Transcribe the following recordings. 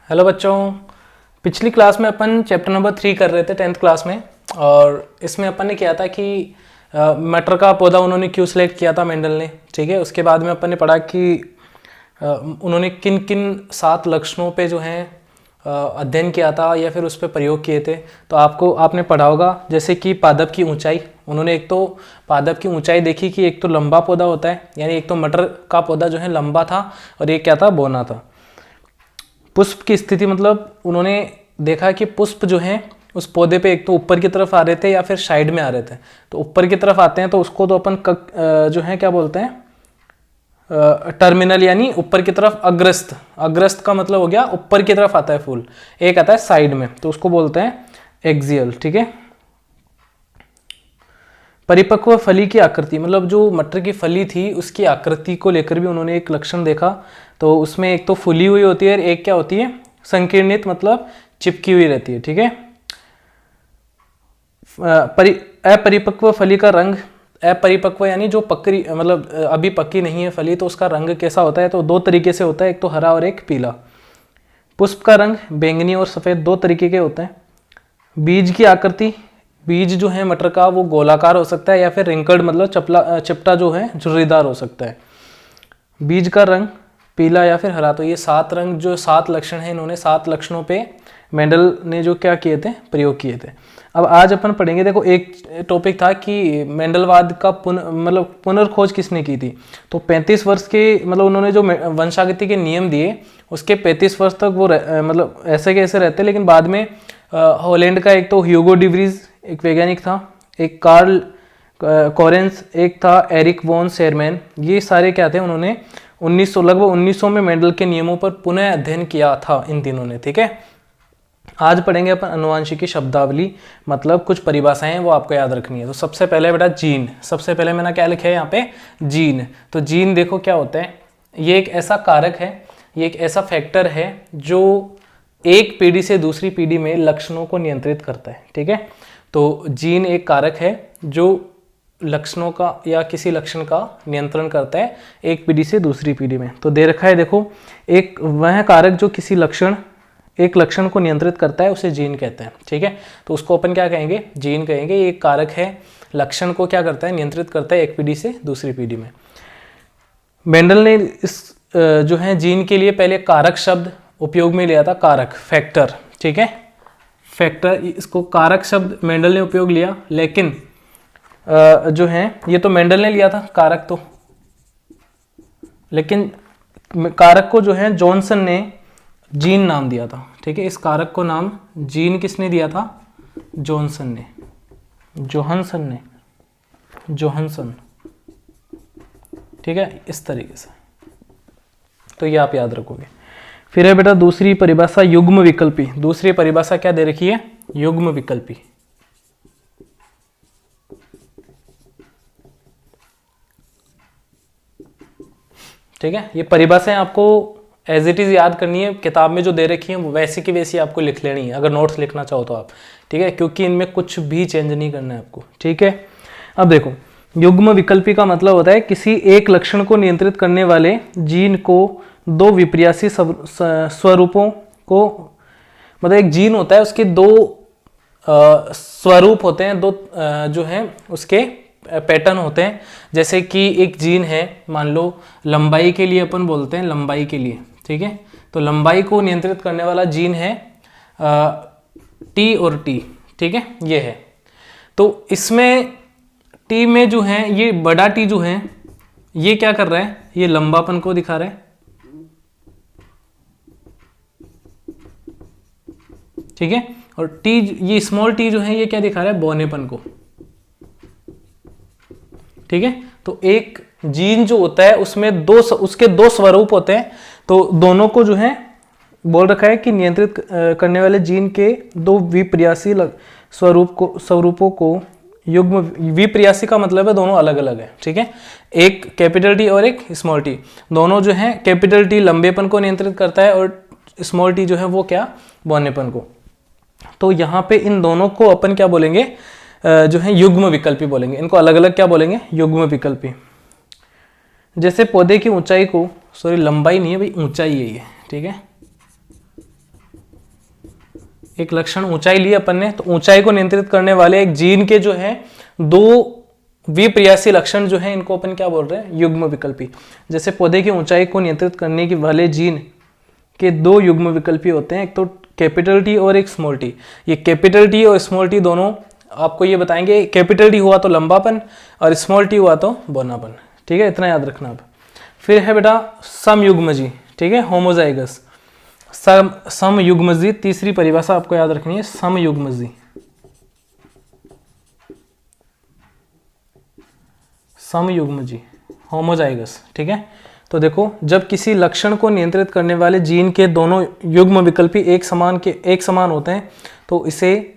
Hello बच्चों। पिछली class में अपन चैप्टर नंबर 3 कर रहे थे 10th क्लास में। और इसमें अपन ने किया था कि मटर का पौधा उन्होंने क्यों सिलेक्ट किया था मेंडल ने। ठीक है, उसके बाद में अपन ने पढ़ा कि उन्होंने किन किन 7 लक्षणों पे जो है अध्ययन किया था या फिर उस पर प्रयोग किए थे। तो आपने पढ़ा होगा जैसे कि पादप की ऊंचाई। उन्होंने एक तो पादप की ऊंचाई देखी कि एक तो लंबा पौधा होता है, यानी एक तो मटर का पौधा जो है लंबा था और एक क्या था, बौना था। पुष्प की स्थिति, मतलब उन्होंने देखा कि पुष्प जो है उस पौधे पे एक तो ऊपर की तरफ आ रहे थे या फिर साइड में आ रहे थे। तो ऊपर की तरफ आते हैं तो उसको तो अपन जो है क्या बोलते हैं, टर्मिनल, यानी ऊपर की तरफ अग्रस्त। अग्रस्त का मतलब हो गया ऊपर की तरफ आता है फूल, एक आता है साइड में, तो उसको बोलते हैं एक्सियल। ठीक है। परिपक्व फली की आकृति, मतलब जो मटर की फली थी उसकी आकृति को लेकर भी उन्होंने एक लक्षण देखा। तो उसमें एक तो फुली हुई होती है और एक क्या होती है, संकीर्णित, मतलब चिपकी हुई रहती है। ठीक है। अपरिपक्व फली का रंग, अपरिपक्व यानी जो पक्की, मतलब अभी पक्की नहीं है फली, तो उसका रंग कैसा होता है, तो 2 तरीके से होता है, एक तो हरा और एक पीला। पुष्प का रंग बैंगनी और सफ़ेद 2 तरीके के होते हैं। बीज की आकृति, बीज जो है मटर का वो गोलाकार हो सकता है या फिर रिंकल्ड, मतलब चिपटा जो है झुर्रीदार हो सकता है। बीज का रंग पीला या फिर हरा। तो ये 7 रंग, जो 7 लक्षण हैं, इन्होंने 7 लक्षणों पे मेंडल ने जो क्या किए थे, प्रयोग किए थे। अब आज अपन पढ़ेंगे, देखो एक टॉपिक था कि मेंडलवाद का पुनर्खोज किसने की थी। तो 35 वर्ष के, मतलब उन्होंने जो वंशागति के नियम दिए उसके 35 वर्ष तक वो मतलब ऐसे के ऐसे रहते। लेकिन बाद में हॉलैंड का एक तो ह्यूगो डिवरीज एक वैज्ञानिक था, एक कार्ल कोरेंस, एक था एरिक वॉन शेरमैन। ये सारे क्या थे, उन्होंने लगभग 1900 में मेंडल के नियमों पर पुनः अध्ययन किया था इन तीनों ने। ठीक है। आज पढ़ेंगे अपन अनुवांशिकी शब्दावली, मतलब कुछ परिभाषाएं हैं वो आपको याद रखनी है। तो सबसे पहले बेटा जीन, सबसे पहले मैंने क्या लिखा है यहाँ पे, जीन। तो जीन देखो क्या होता है, ये एक ऐसा कारक है, ये एक ऐसा फैक्टर है जो एक पीढ़ी से दूसरी पीढ़ी में लक्षणों को नियंत्रित करता है। ठीक है। तो जीन एक कारक है जो लक्षणों का या किसी लक्षण का नियंत्रण करता है एक पीढ़ी से दूसरी पीढ़ी में। तो दे रखा है देखो, एक वह कारक जो किसी एक लक्षण को नियंत्रित करता है उसे जीन कहते हैं। ठीक है। तो उसको अपन क्या कहेंगे, जीन कहेंगे। ये एक कारक है, लक्षण को क्या करता है, नियंत्रित करता है एक पीढ़ी से दूसरी पीढ़ी में। मेंडल ने इस जो है जीन के लिए पहले कारक शब्द उपयोग में लिया था, कारक, फैक्टर। ठीक है, फैक्टर, इसको कारक शब्द मेंडल ने उपयोग लिया। लेकिन जो है ये तो मेंडल ने लिया था कारक तो, लेकिन कारक को जो है जॉनसन ने जीन नाम दिया था। ठीक है। इस कारक को नाम जीन किसने दिया था, जॉनसन ने, जोहनसन। ठीक है, इस तरीके से। तो ये आप याद रखोगे। फिर है बेटा दूसरी परिभाषा, युग्म विकल्पी। दूसरी परिभाषा क्या दे रखी है, युग्म विकल्पी। ठीक है। ये परिभाषाएं आपको एज इट इज याद करनी है, किताब में जो दे रखी है वैसी की वैसी आपको लिख लेनी है अगर नोट्स लिखना चाहो तो आप। ठीक है, क्योंकि इनमें कुछ भी चेंज नहीं करना है आपको। ठीक है। अब देखो, युग्म विकल्पी का मतलब होता है किसी एक लक्षण को नियंत्रित करने वाले जीन को 2 विपर्यासी स्वरूपों को, मतलब एक जीन होता है उसके 2 स्वरूप होते हैं, 2 जो है उसके पैटर्न होते हैं। जैसे कि एक जीन है, मान लो लंबाई के लिए अपन बोलते हैं, लंबाई के लिए। ठीक है। तो लंबाई को नियंत्रित करने वाला जीन है टी और टी। ठीक है, ये है। तो इसमें टी में जो है ये बड़ा टी जो है ये क्या कर रहा है, ये लंबापन को दिखा रहा है। ठीक है। और टी, ये स्मॉल टी जो है ये क्या दिखा रहा है, बौनेपन को। ठीक है। तो एक जीन जो होता है उसमें उसके 2 स्वरूप होते हैं। तो दोनों को जो है बोल रखा है कि नियंत्रित करने वाले जीन के 2 विपर्यासी स्वरूपों को युग्म, विपर्यासी का मतलब है दोनों अलग अलग है। ठीक है। एक कैपिटल टी और एक स्मॉल टी, दोनों जो है कैपिटल टी लंबेपन को नियंत्रित करता है और स्मॉल टी जो है वो क्या, बौनेपन को। तो यहाँ पे इन दोनों को अपन क्या बोलेंगे, जो है युग्म विकल्पी बोलेंगे। इनको अलग अलग क्या बोलेंगे, युग्म विकल्पी। जैसे पौधे की ऊंचाई को, सॉरी लंबाई नहीं है भाई, ऊंचाई है ये। ठीक है, एक लक्षण ऊंचाई ली अपन ने, तो ऊंचाई को नियंत्रित करने वाले एक जीन के जो है दो विपर्यासी लक्षण जो है इनको अपन क्या बोल रहे हैं, युग्म विकल्पी। जैसे पौधे की ऊंचाई को नियंत्रित करने के वाले जीन के दो युग्म विकल्पी होते हैं, एक तो कैपिटल टी और एक स्मॉल टी। ये कैपिटल टी और स्मॉल टी दोनों आपको ये बताएंगे, कैपिटल टी हुआ तो लंबापन और स्मॉल टी हुआ तो बौनापन। ठीक है, इतना याद रखना अब। फिर है बेटा समयुग्मजी, ठीक है, होमोजाइगस। समयुग्मजी तीसरी परिभाषा आपको याद रखनी है, समयुग्मजी। समयुग्मजी होमोजाइगस, ठीक है। तो देखो, जब किसी लक्षण को नियंत्रित करने वाले जीन के दोनों युग्म विकल्पी एक समान होते हैं तो इसे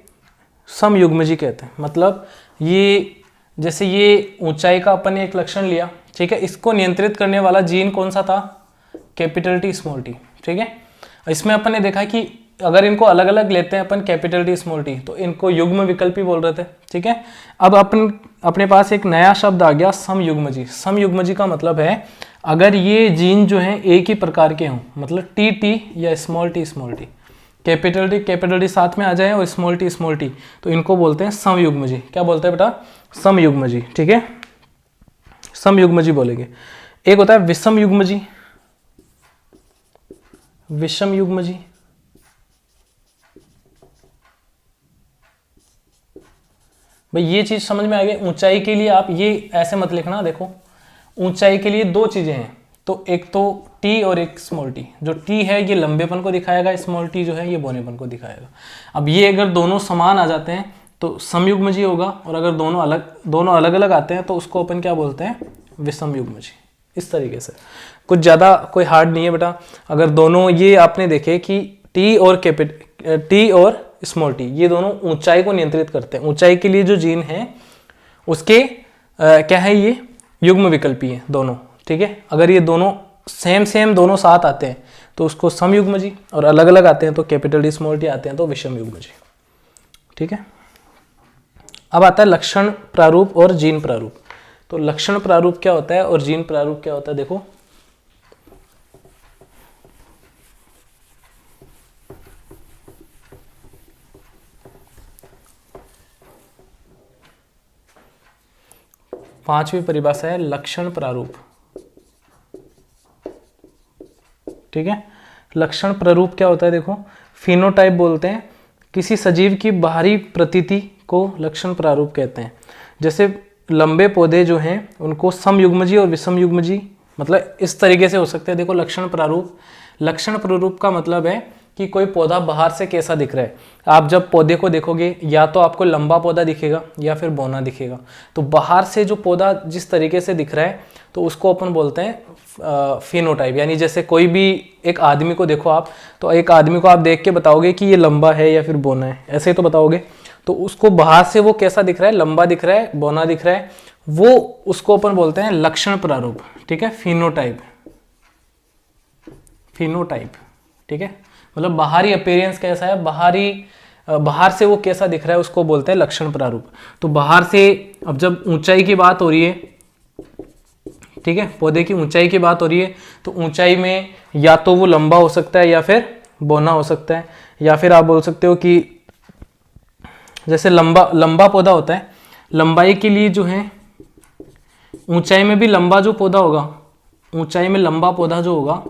समयुग्मजी कहते हैं। मतलब ये जैसे ये ऊंचाई का अपन ने एक लक्षण लिया, ठीक है, इसको नियंत्रित करने वाला जीन कौन सा था, कैपिटल टी स्मॉल टी, ठीक है। इसमें अपन ने देखा कि अगर इनको अलग अलग लेते हैं अपन कैपिटल टी स्मॉल टी तो इनको युग्म विकल्पी बोल रहे थे, ठीक है। अब अपन अपने पास एक नया शब्द आ गया समयुग्मजी। समयुग्मजी का मतलब है अगर ये जीन जो है एक ही प्रकार के हों, मतलब टी टी या स्मॉल टी, कैपिटल टी साथ में आ जाए और स्मॉल टी, तो इनको बोलते हैं समयुग्मजी। क्या बोलते हैं बेटा, समयुग्मजी, ठीक है, समयुग्मजी बोलेंगे। एक होता है विषम युग्मजी, विषम युग्मजी। भाई ये चीज समझ में आ गई। ऊंचाई के लिए आप ये ऐसे मत लिखना, देखो ऊंचाई के लिए दो चीजें हैं, तो एक तो टी और एक स्मॉल टी। जो टी है ये लंबेपन को दिखाएगा, स्मॉल टी जो है ये बौनेपन को दिखाएगा। अब ये अगर दोनों समान आ जाते हैं तो समयुग्मजी होगा, और अगर दोनों अलग अलग आते हैं तो उसको अपन क्या बोलते हैं, विषम युग्मजी। इस तरीके से कुछ ज़्यादा कोई हार्ड नहीं है बेटा। अगर दोनों ये आपने देखे कि टी और स्मॉल टी ये दोनों ऊंचाई को नियंत्रित करते हैं, ऊंचाई के लिए जो जीन है उसके क्या है, ये युग्म विकल्पी है दोनों, ठीक है। अगर ये दोनों सेम दोनों साथ आते हैं तो उसको समयुग्मजी, और अलग अलग आते हैं तो कैपिटल टी स्मॉल टी आते हैं तो विषम युग्मजी, ठीक है। अब आता है लक्षण प्रारूप और जीन प्रारूप। तो लक्षण प्रारूप क्या होता है और जीन प्रारूप क्या होता है, देखो पांचवी परिभाषा है लक्षण प्रारूप, ठीक है। लक्षण प्रारूप क्या होता है, देखो फिनोटाइप बोलते हैं किसी सजीव की बाहरी प्रतीति को लक्षण प्रारूप कहते हैं। जैसे लंबे पौधे जो हैं उनको समयुग्मजी और विषम युग्मजी मतलब इस तरीके से हो सकते हैं। देखो लक्षण प्रारूप का मतलब है कि कोई पौधा बाहर से कैसा दिख रहा है। आप जब पौधे को देखोगे या तो आपको लंबा पौधा दिखेगा या फिर बौना दिखेगा। तो बाहर से जो पौधा जिस तरीके से दिख रहा है तो उसको अपन बोलते हैं फिनोटाइप। यानी जैसे कोई भी एक आदमी को देखो आप, तो एक आदमी को आप देख के बताओगे कि ये लंबा है या फिर बौना है, ऐसे ही तो बताओगे। तो उसको बाहर से वो कैसा दिख रहा है, लंबा दिख रहा है, बौना दिख रहा है, वो उसको अपन बोलते हैं लक्षण प्रारूप, ठीक है, फिनोटाइप, ठीक है। मतलब बाहरी अपीयरेंस कैसा है, बाहर से वो कैसा दिख रहा है उसको बोलते हैं लक्षण प्रारूप। तो बाहर से, अब जब ऊंचाई की बात हो रही है, ठीक है, पौधे की ऊंचाई की बात हो रही है, तो ऊंचाई में या तो वो लंबा हो सकता है या फिर बौना हो सकता है, या फिर आप बोल सकते हो कि जैसे लंबा पौधा होता है, लंबाई के लिए जो है ऊंचाई में भी लंबा जो पौधा होगा, ऊंचाई में लंबा पौधा जो होगा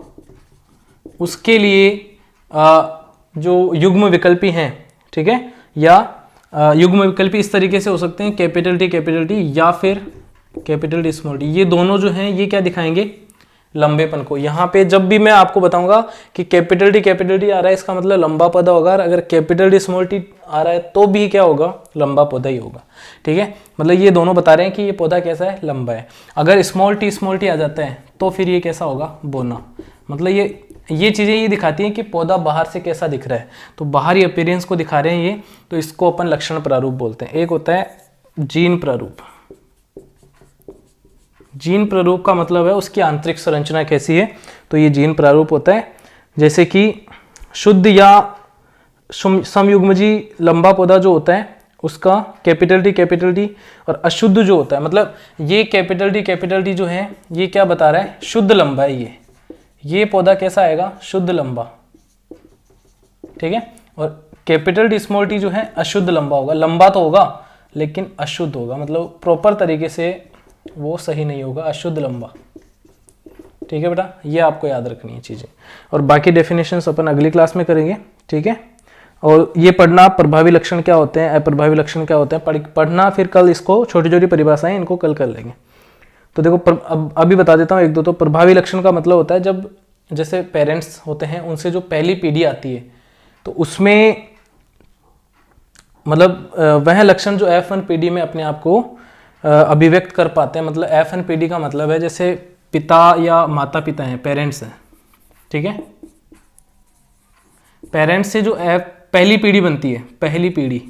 उसके लिए जो युग्म विकल्पी हैं, ठीक है, या युग्म विकल्पी इस तरीके से हो सकते हैं कैपिटल टी या फिर कैपिटल टी स्मॉल टी। ये दोनों जो हैं ये क्या दिखाएंगे, लंबेपन को। यहाँ पे जब भी मैं आपको बताऊंगा कि कैपिटल टी आ रहा है इसका मतलब लंबा पौधा होगा, अगर कैपिटल टी स्मॉल टी आ रहा है तो भी क्या होगा, लंबा पौधा ही होगा, ठीक है। मतलब ये दोनों बता रहे हैं कि ये पौधा कैसा है, लंबा है। अगर स्मॉल टी आ जाता है तो फिर ये कैसा होगा, बौना। मतलब ये चीज़ें ये दिखाती हैं कि पौधा बाहर से कैसा दिख रहा है, तो बाहरी अपीयरेंस को दिखा रहे हैं ये, तो इसको अपन लक्षण प्रारूप बोलते हैं। एक होता है जीन प्रारूप। जीन प्रारूप का मतलब है उसकी आंतरिक संरचना कैसी है, तो ये जीन प्रारूप होता है। जैसे कि शुद्ध या समयुग्मजी लंबा पौधा जो होता है उसका कैपिटल टी, और अशुद्ध जो होता है, मतलब ये कैपिटल टी जो है ये क्या बता रहा है, शुद्ध लंबा है ये पौधा कैसा आएगा, शुद्ध लंबा, ठीक है। और कैपिटल टी स्मॉल टी जो है अशुद्ध लंबा होगा, लंबा तो होगा लेकिन अशुद्ध होगा, मतलब प्रॉपर तरीके से वो सही नहीं होगा, अशुद्ध लंबा। ठीक है बेटा, ये आपको याद रखनी है चीज़ें, और बाकी डेफिनेशंस अपन अगली क्लास में करेंगे। ठीक है, और ये पढ़ना प्रभावी लक्षण क्या होते हैं, अप्रभावी लक्षण क्या होते हैं पढ़ना, फिर कल इसको छोटी छोटी परिभाषाएं इनको कल कर लेंगे। तो देखो अभी बता देता हूँ एक दो। तो प्रभावी लक्षण का मतलब होता है जब जैसे पेरेंट्स होते हैं उनसे जो पहली पीढ़ी आती है तो उसमें मतलब वह लक्षण जो F1 पीढ़ी में अपने आप को अभिव्यक्त कर पाते हैं। मतलब F1 पीढ़ी का मतलब है जैसे पिता या माता पिता हैं, पेरेंट्स हैं। ठीक है, पेरेंट्स से जो पहली पीढ़ी बनती है, पहली पीढ़ी,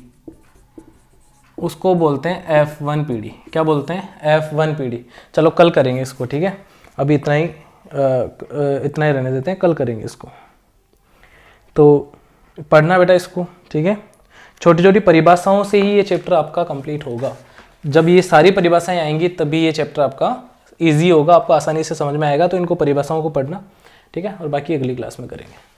उसको बोलते हैं F1 पीढ़ी। क्या बोलते हैं? F1 पीढ़ी। चलो कल करेंगे इसको। ठीक है, अभी इतना ही रहने देते हैं, कल करेंगे इसको। तो पढ़ना बेटा इसको। ठीक है, छोटी छोटी परिभाषाओं से ही ये चैप्टर आपका कंप्लीट होगा। जब ये सारी परिभाषाएं आएंगी तभी ये चैप्टर आपका इजी होगा, आपको आसानी से समझ में आएगा। तो इनको परिभाषाओं को पढ़ना। ठीक है, और बाकी अगली क्लास में करेंगे।